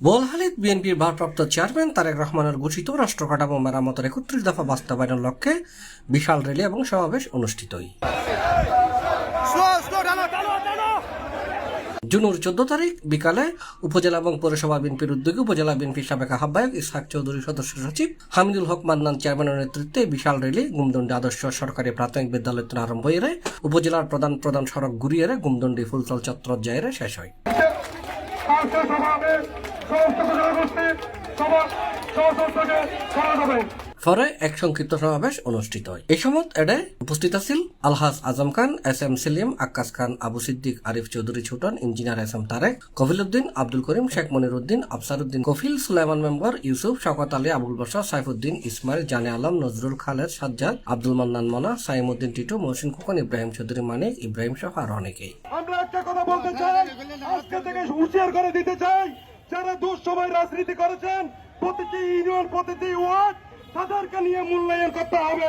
বোয়ালখালীতে বিএনপির ভারপ্রাপ্ত চেয়ারম্যান তারেক রহমানের ঘোষিত রাষ্ট্র কাঠামো মেরামতের ৩১ দফা বাস্তবায়নের লক্ষ্যে বিশাল র্যালি এবং সমাবেশ অনুষ্ঠিত হয়। জুনের 14 তারিখ বিকালে উপজেলা এবং পৌরসভা বিএনপির উদ্যোগে উপজেলা বিএনপির সাবেক আহ্বায়ক ইসহাক চৌধুরী, সদস্য সচিব হামিদুল হক মান্নান চেয়ারম্যানের নেতৃত্বে বিশাল র্যালি গুমদন্ডি আদর্শ সরকারি প্রাথমিক বিদ্যালয় থেকে আরম্ভ হয়ে উপজেলার প্রধান সড়ক ঘুরিয়ে গুমদন্ডি ফুলতল চত্বর জায়গায় শেষ হয়। পরে এক সংক্ষিপ্ত সমাবেশ অনুষ্ঠিত হয়। এই সময় এডে উপস্থিত আছেন আলহাজ আজম খান, SM সেলিম, আক্কাস খান, আবু সিদ্দিক, আরিফ চৌধুরী ছুটন, ইঞ্জিনিয়ার SM তারেক, কফিল উদ্দিন, আব্দুল করিম, শেখ মনির উদ্দিন, আফসার উদ্দিন কফিল, সুলাইমান মেম্বার, ইউসুফ, শওকত আলী, আবুল বশর, সাইফুদ্দিন, ইসমাইল, জানে আলম, নজরুল, খালেদ, সাজ্জাদ, আব্দুল মান্নান মনা, সাইমুদ্দিন টিটু, মহসিন খোকন, ইব্রাহিম চৌধুরী মানিক, ইব্রাহিম সহ আরো অনেকেই। আমরা একটা কথা বলতে চাই, আজকে থেকে হুঁশিয়ার করে দিতে চাই, যারা দুঃসময় রাজনীতি করেছেন প্রতিটি ইউনিয়ন প্রতিটি ওয়ার্ড তাদেরকে নিয়ে মূল্যায়ন করতে হবে।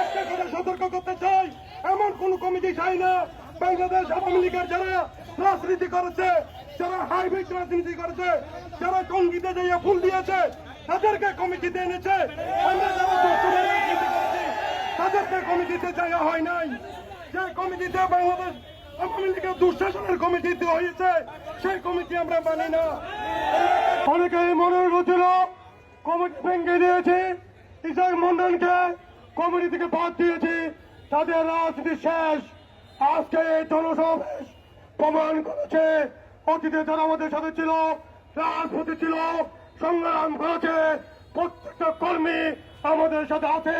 একটা কথা সতর্ক করতে চাই, এমন কোন কমিটি চাই না বাংলাদেশ আওয়ামী লীগের যারা রাজনীতি করেছে, যারা হাইব্রিড রাজনীতি করেছে, যারা টঙ্গিতে যাইয়া ফুল দিয়েছে তাদেরকে কমিটিতে এনেছে। আমরা যারা দুঃসময় রাজনীতি করেছি তাদেরকে কমিটিতে যাওয়া হয় নাই। যে কমিটিতে বাংলাদেশ আওয়ামী লীগের দুঃশাসনের কমিটিতে হয়েছে সেই কমিটি আমরা মানি না। অনেকেই মনে হচ্ছিল কমিটি ভেঙে দিয়েছে, ইসহাক মন্ডলকে কমিটি থেকে বাদ দিয়েছে, তাদের রাজনীতি শেষ। আজকে এই জনসমাবেশ প্রমাণ করেছে অতীতে যারা আমাদের সাথে ছিল, রাজপথে ছিল, সংগ্রাম করেছে, প্রত্যেকটা কর্মী আমাদের সাথে আছে।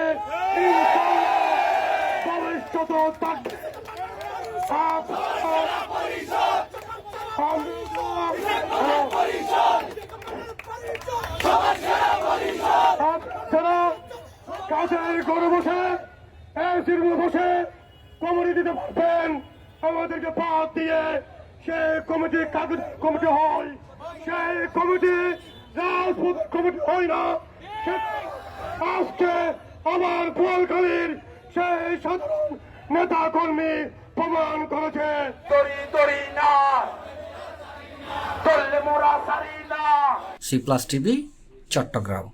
ভবিষ্যৎ থাকবে। কাছের ঘরে বসে এসির বসে কমিটি দিতে পারবেন, আমাদেরকে বাদ দিয়ে সে কমিটি কাগজ কমিটি হয়, সেই কমিটি রাজপথ কমিটি হয় না। আজকে আমার বোয়ালখালীর সেই সাধারণ নেতা কর্মী প্রমাণ করেছে। C+ TV, Chittagong.